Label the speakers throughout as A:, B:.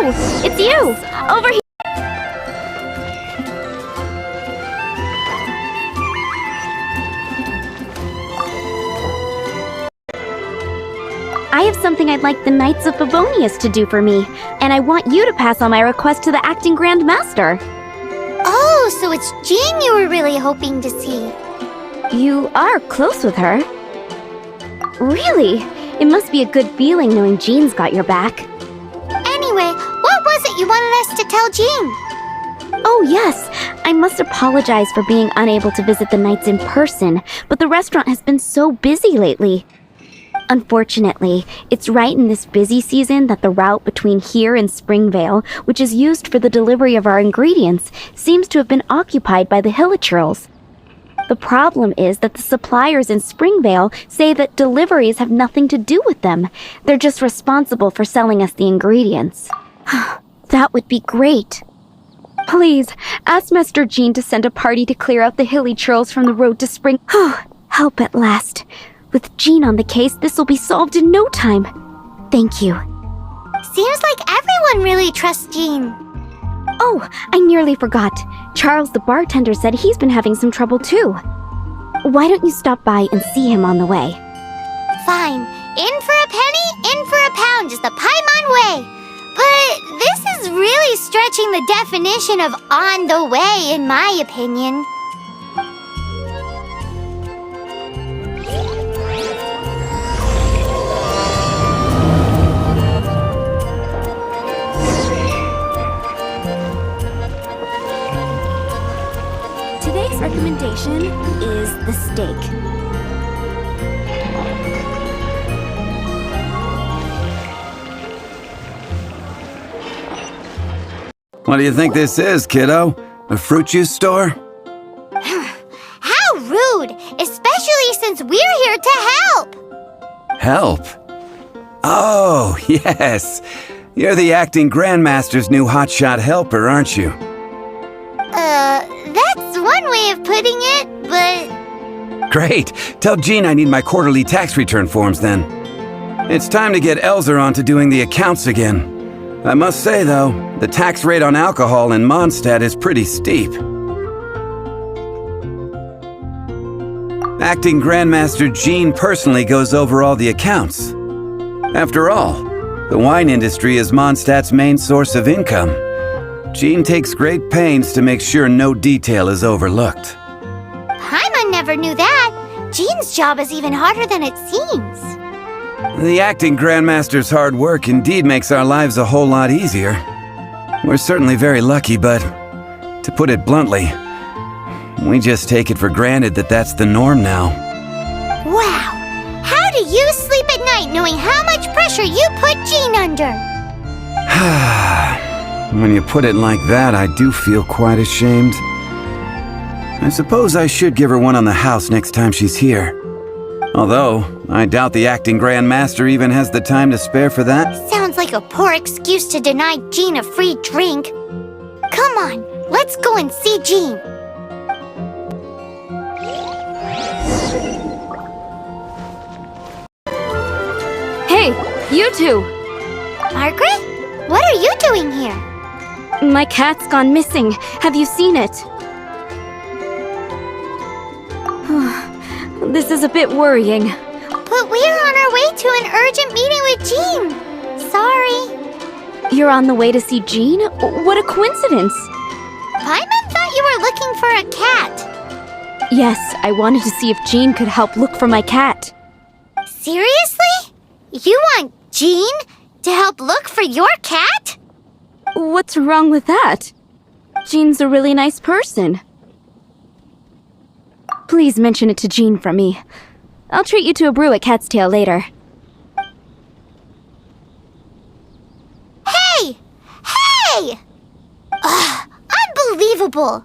A: It's you! Over here! I have something I'd like the Knights of Favonius to do for me, and I want you to pass on my request to the acting Grand Master.
B: Oh, so it's Jean you were really hoping to see.
A: You are close with her. Really? It must be a good feeling knowing Jean's got your back.
B: Anyway, what was it you wanted us to tell Jean?
A: Oh yes, I must apologize for being unable to visit the Knights in person, but the restaurant has been so busy lately. Unfortunately, it's right in this busy season that the route between here and Springvale, which is used for the delivery of our ingredients, seems to have been occupied by the Hilichurls. The problem is that the suppliers in Springvale say that deliveries have nothing to do with them. They're just responsible for selling us the ingredients. That would be great. Please, ask Master Jean to send a party to clear out the Hilichurls from the road to Spring... Help at last. With Jean on the case, this will be solved in no time. Thank you.
B: Seems like everyone really trusts Jean.
A: Oh, I nearly forgot. Charles the bartender said he's been having some trouble too. Why don't you stop by and see him on the way?
B: Fine. In for a penny, in for a pound is the Paimon way. But this is really stretching the definition of on the way, in my opinion.
A: Today's recommendation is the steak.
C: What do you think this is, kiddo? A fruit juice store?
B: How rude! Especially since we're here to help!
C: Help? Oh, yes. You're the acting Grandmaster's new hotshot helper, aren't you?
B: That's one way of putting it, but...
C: Great. Tell Jean I need my quarterly tax return forms then. It's time to get Elzer on to doing the accounts again. I must say, though, the tax rate on alcohol in Mondstadt is pretty steep. Acting Grandmaster Jean personally goes over all the accounts. After all, the wine industry is Mondstadt's main source of income. Jean takes great pains to make sure no detail is overlooked.
B: Paimon never knew that. Jean's job is even harder than it seems.
C: The acting Grandmaster's hard work indeed makes our lives a whole lot easier. We're certainly very lucky, but to put it bluntly, we just take it for granted that that's the norm now.
B: Wow! How do you sleep at night knowing how much pressure you put Jean under?
C: When you put it like that, I do feel quite ashamed. I suppose I should give her one on the house next time she's here. Although, I doubt the acting Grandmaster even has the time to spare for that.
B: Sounds like a poor excuse to deny Jean a free drink. Come on, let's go and see Jean.
A: Hey, you two!
B: Margaret? What are you doing here?
A: My cat's gone missing. Have you seen it? This is a bit worrying.
B: But we're on our way to an urgent meeting with Jean. Sorry.
A: You're on the way to see Jean? What a coincidence!
B: Paimon thought you were looking for a cat.
A: Yes, I wanted to see if Jean could help look for my cat.
B: Seriously? You want Jean to help look for your cat?
A: What's wrong with that? Jean's a really nice person. Please mention it to Jean from me. I'll treat you to a brew at Cat's Tail later.
B: Hey! Hey! Ugh, unbelievable!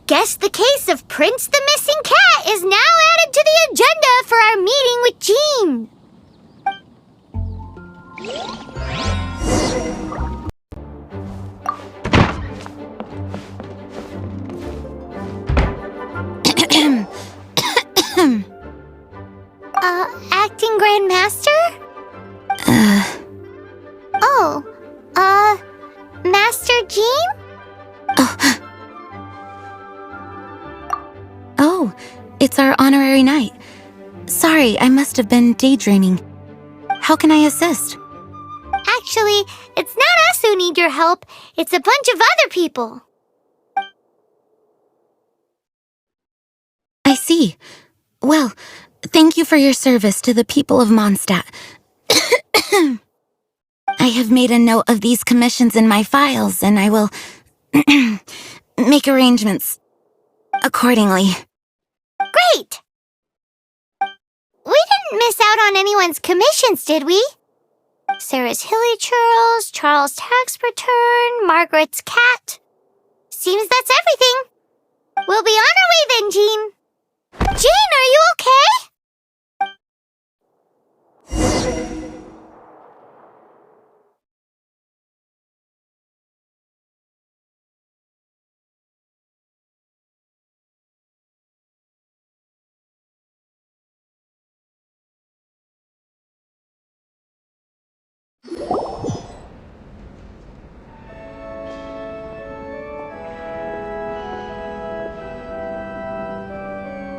B: Guess the case of Prince the Missing Cat is now added to the agenda for our meeting with Jean. Acting Grand Master? Master Jean?
D: Oh, it's our honorary knight. Sorry, I must have been daydreaming. How can I assist?
B: Actually, it's not us who need your help. It's a bunch of other people.
D: I see. Well, thank you for your service to the people of Mondstadt. I have made a note of these commissions in my files, and I will make arrangements accordingly.
B: Great! We didn't miss out on anyone's commissions, did we? Sarah's Hilly Churls, Charles' tax return, Margaret's cat. Seems that's everything. We'll be on our way then, Jean. Jean, are you okay?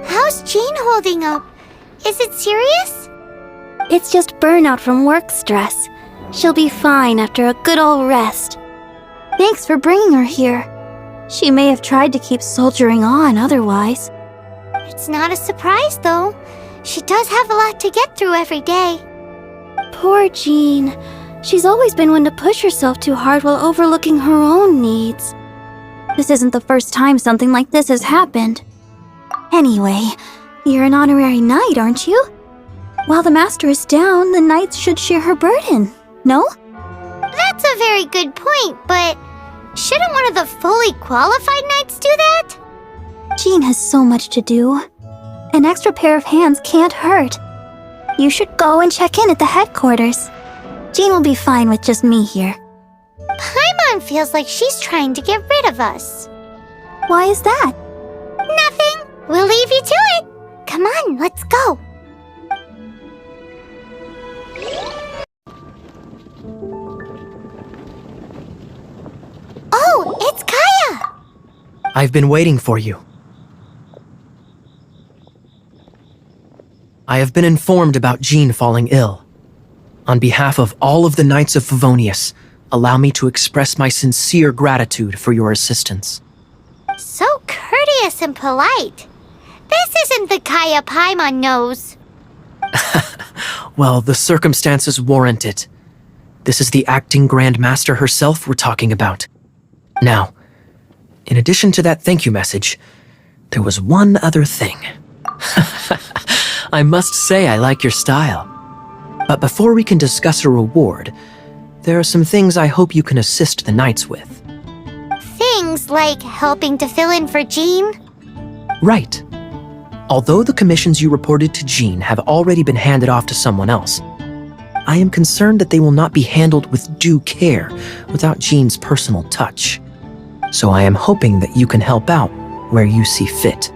B: How's Jean holding up? Is it serious?
A: It's just burnout from work stress. She'll be fine after a good old rest. Thanks for bringing her here. She may have tried to keep soldiering on otherwise.
B: It's not a surprise, though. She does have a lot to get through every day.
A: Poor Jean. She's always been one to push herself too hard while overlooking her own needs. This isn't the first time something like this has happened. Anyway, you're an honorary knight, aren't you? While the master is down, the knights should share her burden, no?
B: That's a very good point, but shouldn't one of the fully qualified knights do that?
A: Jean has so much to do. An extra pair of hands can't hurt. You should go and check in at the headquarters. Jean will be fine with just me here.
B: Paimon feels like she's trying to get rid of us.
A: Why is that?
B: Nothing. We'll leave you to it. Come on, let's go. Oh, it's Kaya!
E: I've been waiting for you. I have been informed about Jean falling ill. On behalf of all of the Knights of Favonius, allow me to express my sincere gratitude for your assistance.
B: So courteous and polite. This isn't the Kaya Paimon knows.
E: Well, the circumstances warrant it. This is the acting Grand Master herself we're talking about. Now, in addition to that thank you message, there was one other thing. I must say I like your style. But before we can discuss a reward, there are some things I hope you can assist the Knights with.
B: Things like helping to fill in for Jean?
E: Right. Although the commissions you reported to Jean have already been handed off to someone else, I am concerned that they will not be handled with due care without Jean's personal touch. So I am hoping that you can help out where you see fit.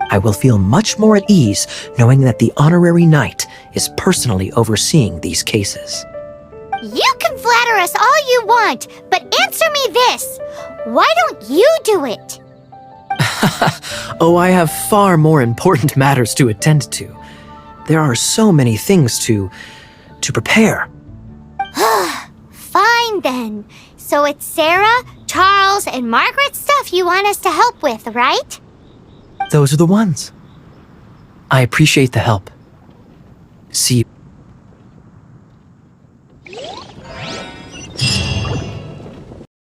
E: I will feel much more at ease knowing that the honorary knight is personally overseeing these cases.
B: You can flatter us all you want, but answer me this. Why don't you do it?
E: Oh, I have far more important matters to attend to. There are so many things to prepare.
B: Fine then. So it's Sarah, Charles, and Margaret's stuff you want us to help with, right?
E: Those are the ones. I appreciate the help. See you.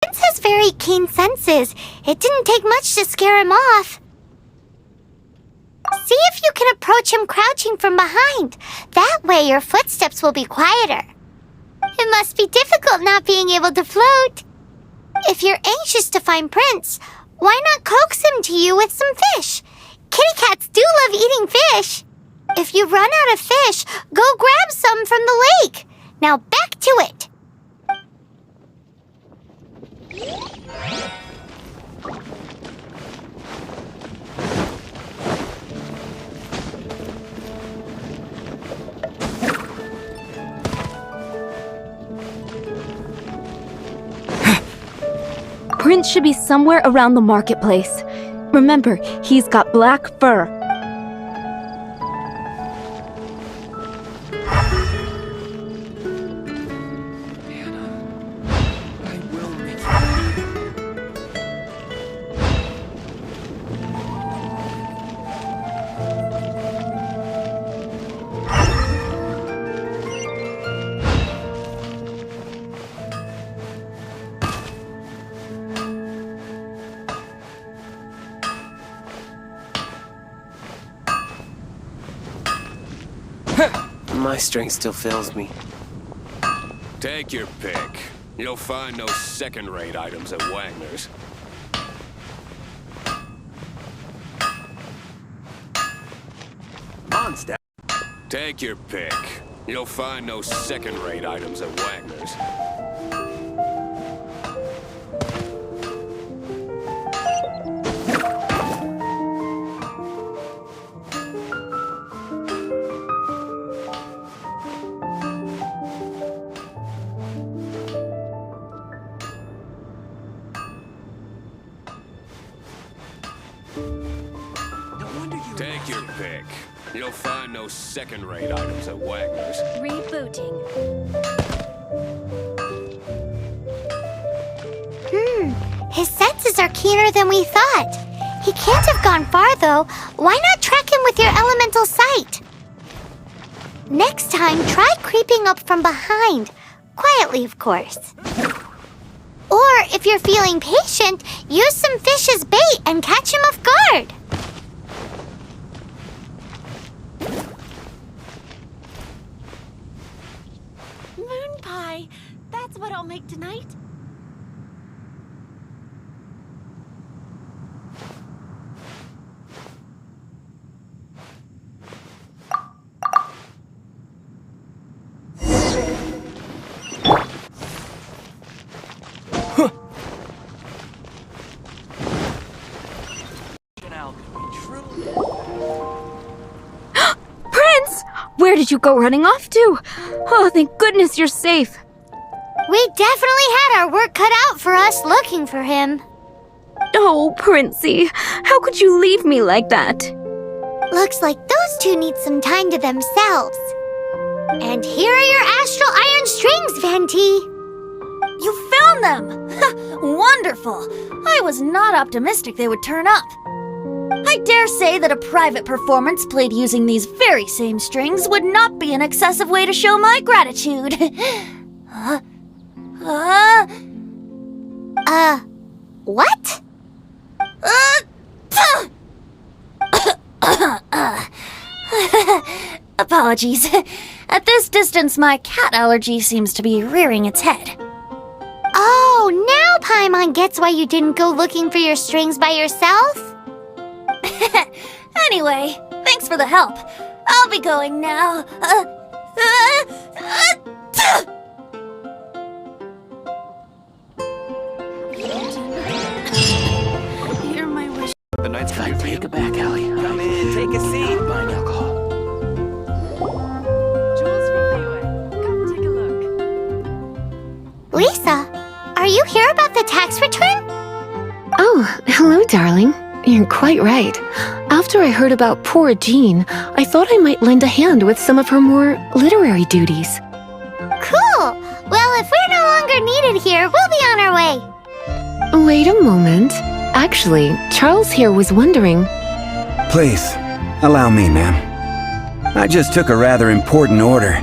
B: Prince has very keen senses. It didn't take much to scare him off. See if you can approach him crouching from behind. That way your footsteps will be quieter. It must be difficult not being able to float. If you're anxious to find Prince, why not coax him to you with some fish? Kitty cats do love eating fish. If you run out of fish, go grab some from the lake. Now back to it.
A: Prince should be somewhere around the marketplace. Remember, he's got black fur.
F: My strength still fails me.
G: Take your pick. You'll find no second-rate items at Wagner's.
F: Monster.
G: Take your pick. You'll find no second-rate items at Wagner's. Take your pick. You'll find no second-rate items at Wagner's.
A: Rebooting.
B: His senses are keener than we thought. He can't have gone far, though. Why not track him with your elemental sight? Next time, try creeping up from behind. Quietly, of course. Or, if you're feeling patient, use some fish as bait and catch him off guard.
H: Moon pie. That's what I'll make tonight.
A: Prince! Where did you go running off to? Oh, thank goodness you're safe.
B: We definitely had our work cut out for us looking for him.
A: Oh, Princey, how could you leave me like that?
B: Looks like those two need some time to themselves. And here are your astral iron strings, Venti.
H: You found them! Wonderful! I was not optimistic they would turn up. I dare say that a private performance played using these very same strings would not be an excessive way to show my gratitude.
B: What?
H: Apologies. At this distance, my cat allergy seems to be rearing its head.
B: Oh, now Paimon gets why you didn't go looking for your strings by yourself?
H: Anyway, thanks for the help. I'll be going now. Hear my wish.
F: The night's
E: In fact, take it back, Allie.
F: Come in, take a seat.
E: Buying alcohol.
I: Jules from Leeway. Come take a look.
B: Lisa, are you here about the tax return?
J: Oh, hello, darling. You're quite right. After I heard about poor Jean, I thought I might lend a hand with some of her more literary duties.
B: Cool. Well, if we're no longer needed here, we'll be on our way.
J: Wait a moment. Actually, Charles here was wondering...
C: Please, allow me, ma'am. I just took a rather important order,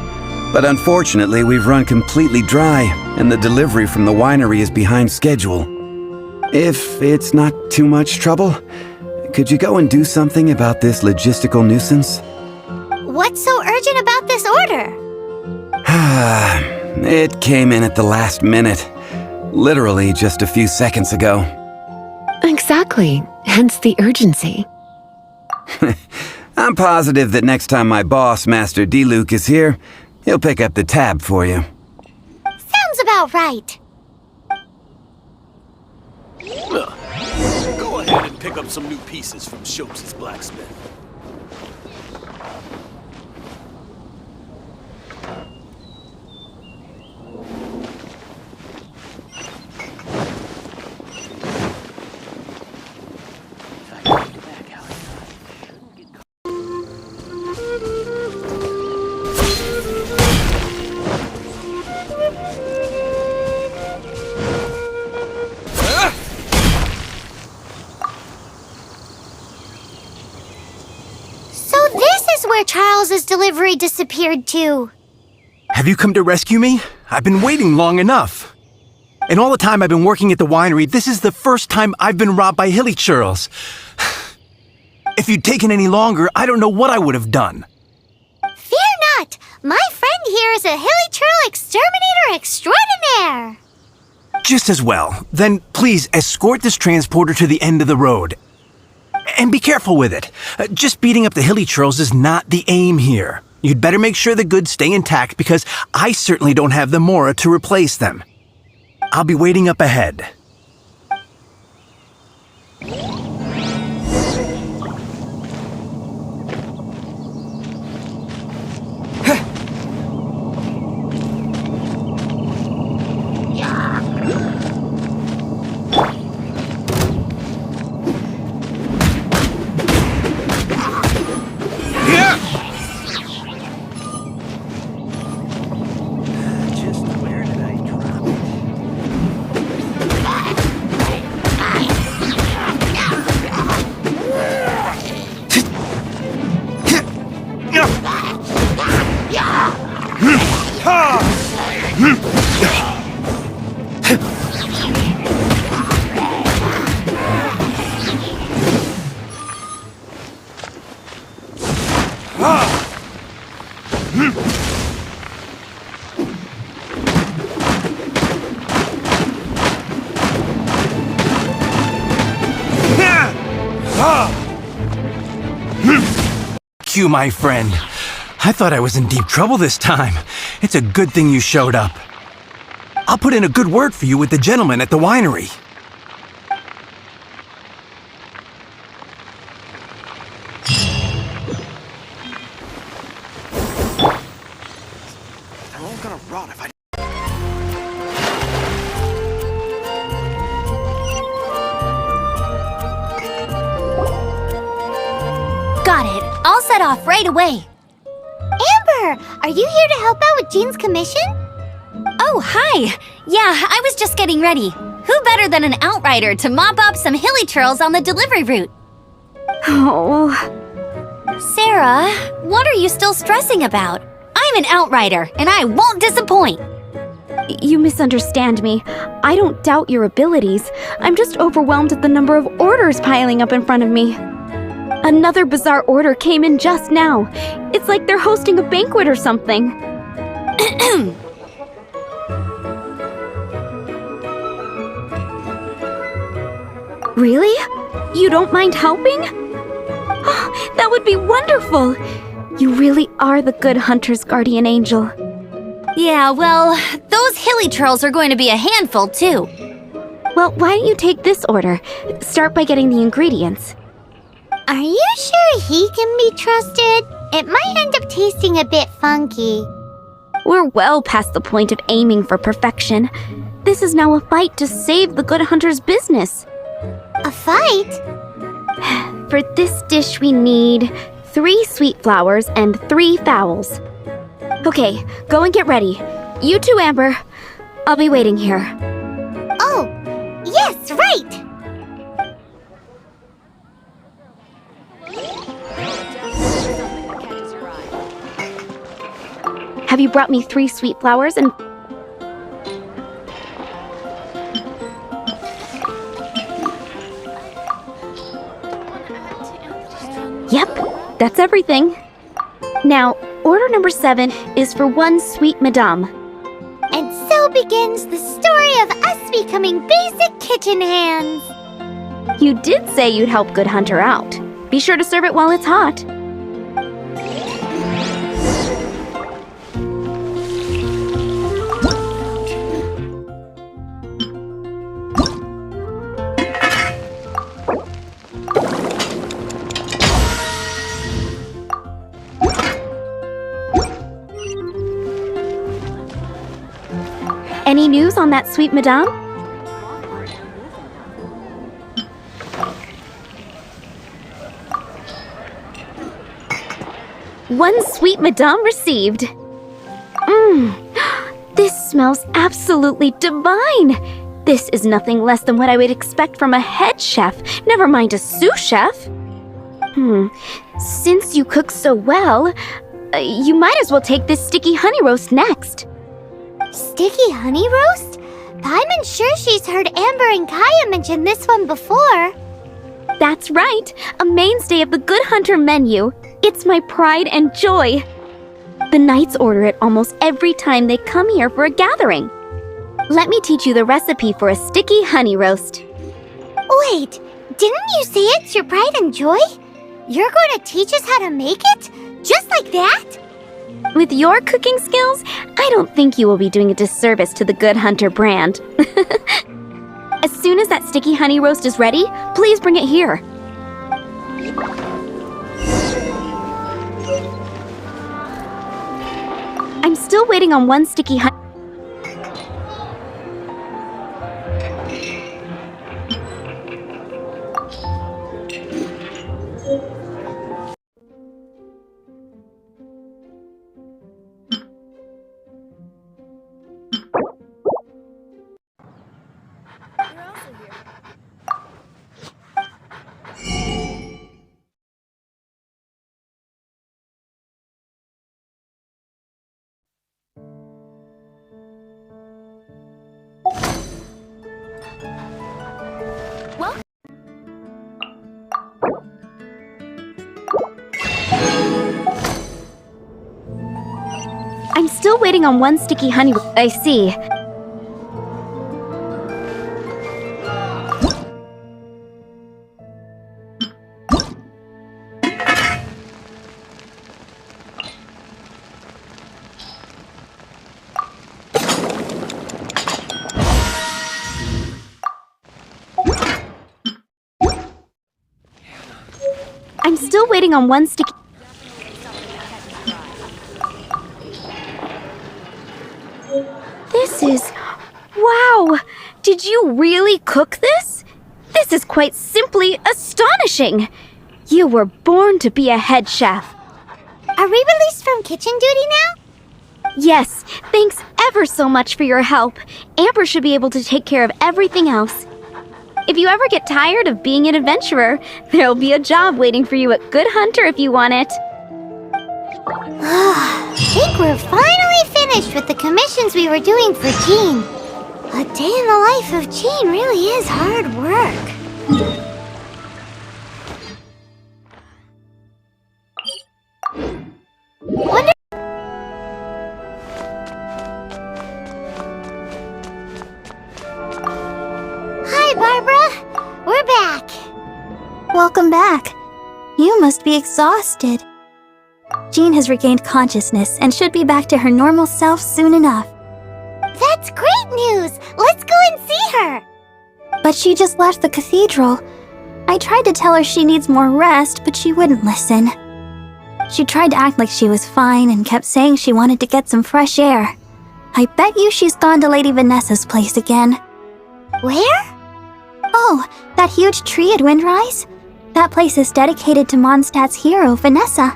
C: but unfortunately we've run completely dry, and the delivery from the winery is behind schedule. If it's not too much trouble, could you go and do something about this logistical nuisance?
B: What's so urgent about this order?
C: It came in at the last minute. Literally just a few seconds ago.
J: Exactly. Hence the urgency.
C: I'm positive that next time my boss, Master D-Luke, is here, he'll pick up the tab for you.
B: Sounds about right.
F: Go ahead and pick up some new pieces from Schultz's blacksmith.
B: Charles's delivery disappeared too.
K: Have you come to rescue me? I've been waiting long enough. In all the time I've been working at the winery, this is the first time I've been robbed by hilly churls. If you'd taken any longer, I don't know what I would have done.
B: Fear not! My friend here is a hilly churl exterminator extraordinaire!
K: Just as well. Then please escort this transporter to the end of the road. And be careful with it. Just beating up the hilly churls is not the aim here. You'd better make sure the goods stay intact because I certainly don't have the mora to replace them. I'll be waiting up ahead. You, my friend. I thought I was in deep trouble this time. It's a good thing you showed up. I'll put in a good word for you with the gentleman at the winery.
F: They're all gonna rot if I...
H: Got it. I'll set off right away.
B: Amber, are you here to help out with Jean's commission?
H: Oh, hi. Yeah, I was just getting ready. Who better than an outrider to mop up some hilly churls on the delivery route?
A: Oh.
H: Sarah, what are you still stressing about? I'm an outrider, and I won't disappoint.
A: You misunderstand me. I don't doubt your abilities. I'm just overwhelmed at the number of orders piling up in front of me. Another bizarre order came in just now. It's like they're hosting a banquet or something. Really? You don't mind helping? That would be wonderful! You really are the good hunter's guardian angel.
H: Yeah, well, those hilly churls are going to be a handful, too.
A: Well, why don't you take this order? Start by getting the ingredients.
B: Are you sure he can be trusted? It might end up tasting a bit funky.
A: We're well past the point of aiming for perfection. This is now a fight to save the good hunter's business.
B: A fight?
A: For this dish we need 3 sweet flowers and 3 fowls. Okay, go and get ready. You too, Amber. I'll be waiting here.
B: Oh, yes, right!
A: Have you brought me 3 sweet flowers and... Yep, that's everything. Now, order number 7 is for 1 sweet madame.
B: And so begins the story of us becoming basic kitchen hands.
A: You did say you'd help Good Hunter out. Be sure to serve it while it's hot. Any news on that sweet madame? One sweet madame received. This smells absolutely divine. This is nothing less than what I would expect from a head chef, never mind a sous chef. Since you cook so well, You might as well take this sticky honey roast next.
B: Sticky honey roast? Paimon's sure she's heard Amber and Kaya mention this one before.
A: That's right, a mainstay of the Good Hunter menu. It's my pride and joy. The knights order it almost every time they come here for a gathering. Let me teach you the recipe for a sticky honey roast.
B: Wait, didn't you say it's your pride and joy? You're going to teach us how to make it? Just like that?
A: With your cooking skills, I don't think you will be doing a disservice to the Good Hunter brand. As soon as that sticky honey roast is ready, please bring it here. I'm still waiting on one sticky honey. I'm still waiting on one sticky honey. I see. I'm still waiting on one sticky. This is... Wow! Did you really cook this? This is quite simply astonishing! You were born to be a head chef.
B: Are we released from kitchen duty now?
A: Yes, thanks ever so much for your help. Amber should be able to take care of everything else. If you ever get tired of being an adventurer, there'll be a job waiting for you at Good Hunter if you want it.
B: I think we're finally finished with the commissions we were doing for Jean. A day in the life of Jean really is hard work. Wonder. Hi, Barbara. We're back.
L: Welcome back. You must be exhausted. Jean has regained consciousness and should be back to her normal self soon enough.
B: That's great news! Let's go and see her!
L: But she just left the cathedral. I tried to tell her she needs more rest, but she wouldn't listen. She tried to act like she was fine and kept saying she wanted to get some fresh air. I bet you she's gone to Lady Vanessa's place again.
B: Where?
L: Oh, that huge tree at Windrise? That place is dedicated to Mondstadt's hero, Vanessa.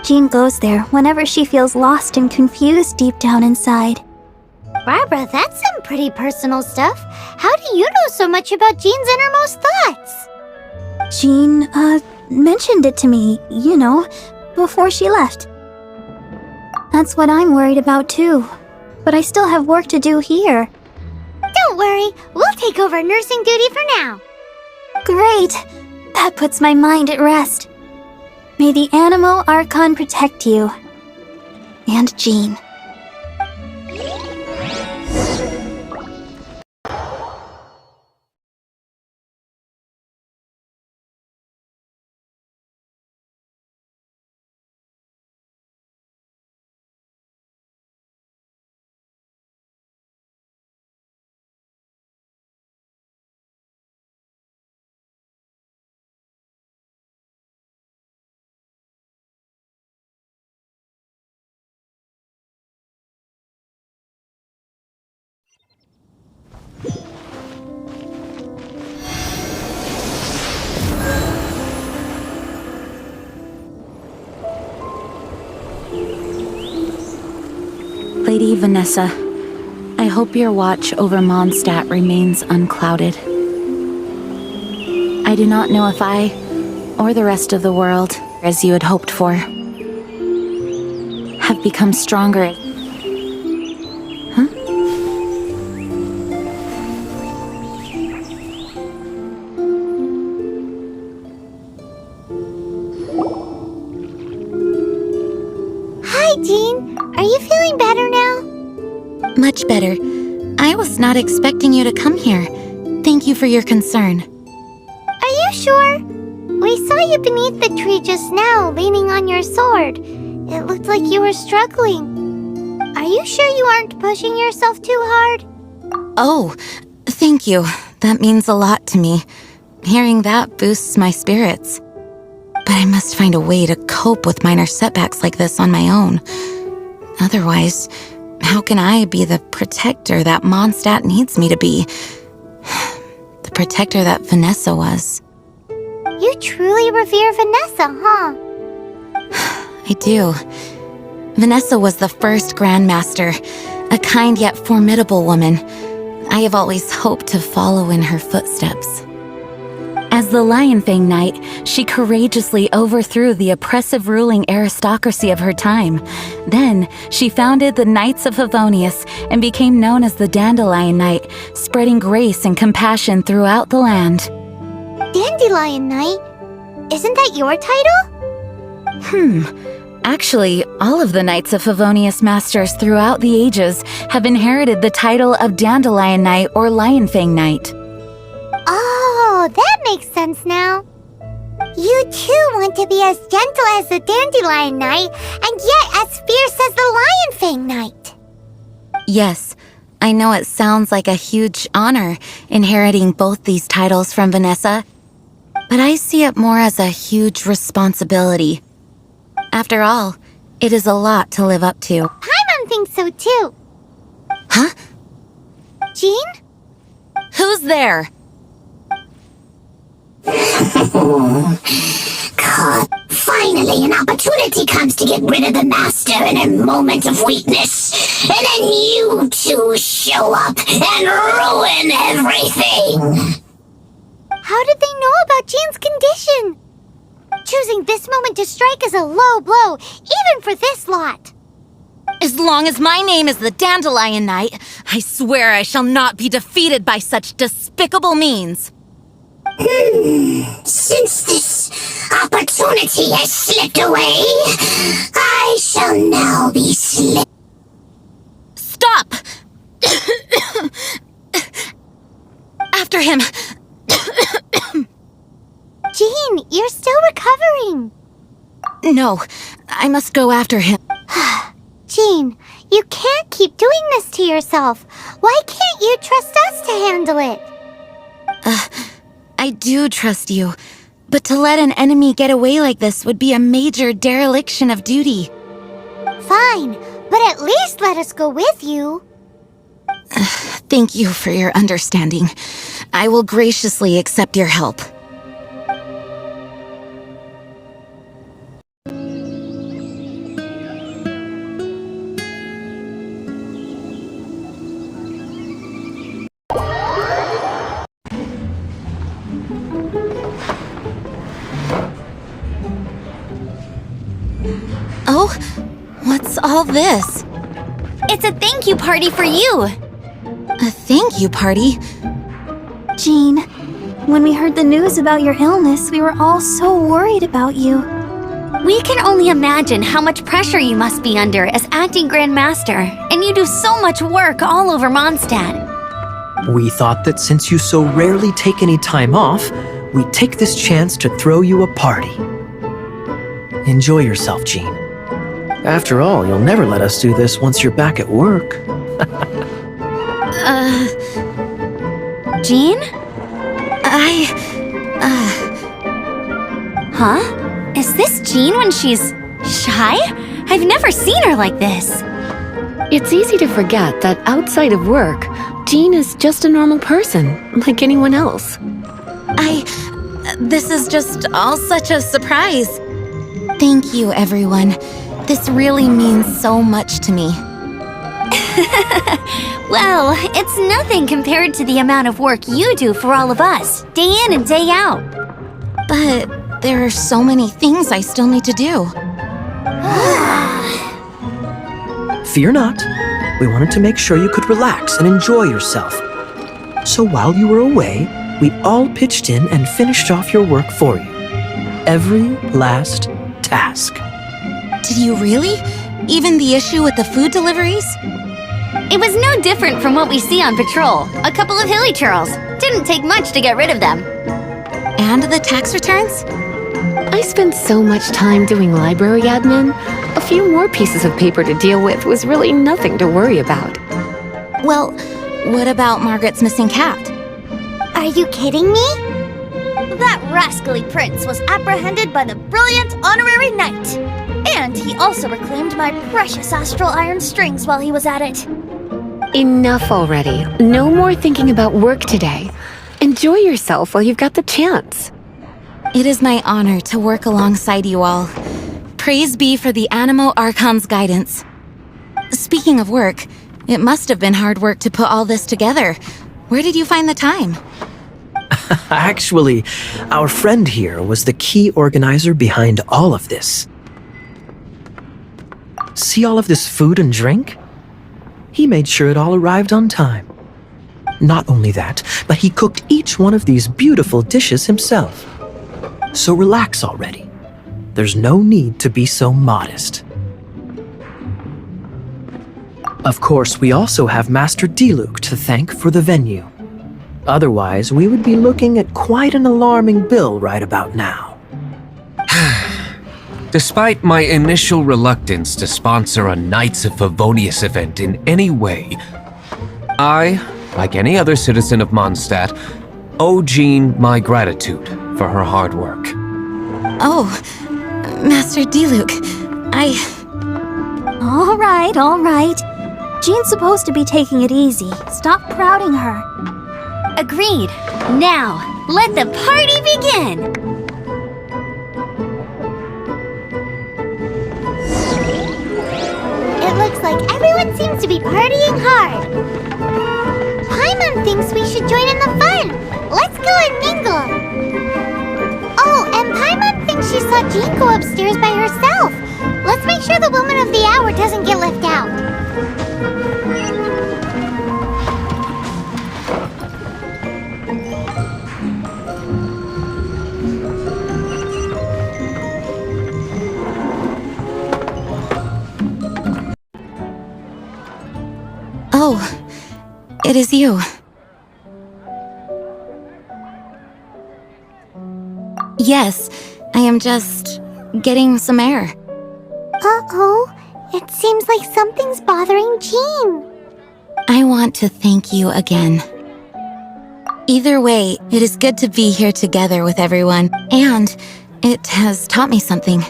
L: Jean goes there whenever she feels lost and confused deep down inside.
B: Barbara, that's some pretty personal stuff. How do you know so much about Jean's innermost thoughts?
L: Jean, mentioned it to me, you know, before she left. That's what I'm worried about too. But I still have work to do here.
B: Don't worry, we'll take over nursing duty for now.
L: Great! That puts my mind at rest. May the Animo Archon protect you. And Jean.
D: Lady Vanessa, I hope your watch over Mondstadt remains unclouded. I do not know if I, or the rest of the world, as you had hoped for. strength becomes stronger. Huh?
B: Hi, Jean. Are you feeling better now?
D: Much better. I was not expecting you to come here. Thank you for your concern.
B: Are you sure? We saw you beneath the tree just now, leaning on your sword. It looked like you were struggling. Are you sure you aren't pushing yourself too hard?
D: Oh, thank you. That means a lot to me. Hearing that boosts my spirits. But I must find a way to cope with minor setbacks like this on my own. Otherwise, how can I be the protector that Mondstadt needs me to be? The protector that Vanessa was.
B: You truly revere Vanessa, huh?
D: I do. Vanessa was the first Grandmaster, a kind yet formidable woman. I have always hoped to follow in her footsteps. As the Lionfang Knight, she courageously overthrew the oppressive ruling aristocracy of her time. Then, she founded the Knights of Favonius and became known as the Dandelion Knight, spreading grace and compassion throughout the land.
B: Dandelion Knight? Isn't that your title?
D: Actually, all of the Knights of Favonius Masters throughout the ages have inherited the title of Dandelion Knight or Lionfang Knight.
B: Oh, that makes sense now. You too want to be as gentle as the Dandelion Knight, and yet as fierce as the Lionfang Knight.
D: Yes, I know it sounds like a huge honor inheriting both these titles from Vanessa, but I see it more as a huge responsibility. After all, it is a lot to live up to.
B: Paimon thinks so too.
D: Huh?
B: Jean?
D: Who's there?
M: Finally, an opportunity comes to get rid of the Master in a moment of weakness. And then you two show up and ruin everything.
B: How did they know about Jean's condition? Choosing this moment to strike is a low blow, even for this lot.
D: As long as my name is the Dandelion Knight, I swear I shall not be defeated by such despicable means.
M: Since this opportunity has slipped away, I shall now be
D: Stop! After him!
B: Jean, you're still recovering.
D: No, I must go after him.
B: Jean, you can't keep doing this to yourself. Why can't you trust us to handle it?
D: I do trust you, but to let an enemy get away like this would be a major dereliction of duty.
B: Fine, but at least let us go with you.
D: Thank you for your understanding. I will graciously accept your help. Oh, what's all this?
A: It's a thank you party for you!
D: A thank you party?
L: Jean, when we heard the news about your illness, we were all so worried about you.
A: We can only imagine how much pressure you must be under as acting Grand Master, and you do so much work all over Mondstadt.
E: We thought that since you so rarely take any time off, we'd take this chance to throw you a party. Enjoy yourself, Jean. After all, you'll never let us do this once you're back at work.
A: Jean? Huh? Is this Jean when she's shy? I've never seen her like this.
J: It's easy to forget that outside of work, Jean is just a normal person, like anyone else.
D: This is just all such a surprise. Thank you, everyone. This really means so much to me.
A: Well, it's nothing compared to the amount of work you do for all of us, day in and day out.
D: But there are so many things I still need to do.
E: Fear not. We wanted to make sure you could relax and enjoy yourself. So while you were away, we all pitched in and finished off your work for you. Every last task.
D: Did you really? Even the issue with the food deliveries?
A: It was no different from what we see on patrol. A couple of hilly churls. Didn't take much to get rid of them.
D: And the tax returns?
J: I spent so much time doing library admin. A few more pieces of paper to deal with was really nothing to worry about.
D: Well, what about Margaret's missing cat?
B: Are you kidding me?
H: That rascally prince was apprehended by the brilliant honorary knight. And he also reclaimed my precious astral iron strings while he was at it.
J: Enough already. No more thinking about work today. Enjoy yourself while you've got the chance.
D: It is my honor to work alongside you all. Praise be for the Animo Archon's guidance. Speaking of work, it must have been hard work to put all this together. Where did you find the time?
E: Actually, our friend here was the key organizer behind all of this. See all of this food and drink? He made sure it all arrived on time. Not only that, but he cooked each one of these beautiful dishes himself. So relax already. There's no need to be so modest. Of course, we also have Master Diluc to thank for the venue. Otherwise, we would be looking at quite an alarming bill right about now.
F: Despite my initial reluctance to sponsor a Knights of Favonius event in any way, I, like any other citizen of Mondstadt, owe Jean my gratitude for her hard work.
D: Oh, Master Diluc,
L: All right. Jean's supposed to be taking it easy. Stop crowding her.
A: Agreed. Now, let the party begin!
B: It looks like everyone seems to be partying hard. Paimon thinks we should join in the fun. Let's go and mingle. Oh, and Paimon thinks she saw Jean go upstairs by herself. Let's make sure the woman of the hour doesn't get left out.
D: Oh, it is you. Yes, I am just getting some air.
B: Uh-oh, it seems like something's bothering Jean.
D: I want to thank you again. Either way, it is good to be here together with everyone, and it has taught me something.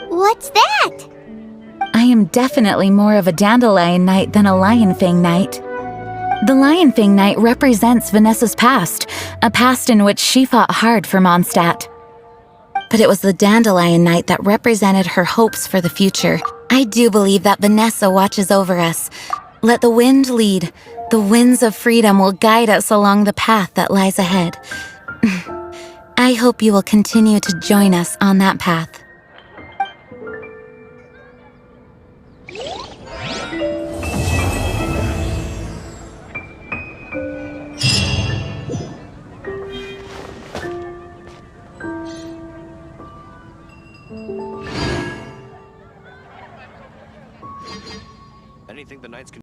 B: What's that?
N: I am definitely more of a Dandelion Knight than a Lionfang Knight. The Lionfang Knight represents Vanessa's past, a past in which she fought hard for Mondstadt.
D: But it was the Dandelion Knight that represented her hopes for the future. I do believe that Vanessa watches over us. Let the wind lead. The winds of freedom will guide us along the path that lies ahead. I hope you will continue to join us on that path.
G: Anything the Knights can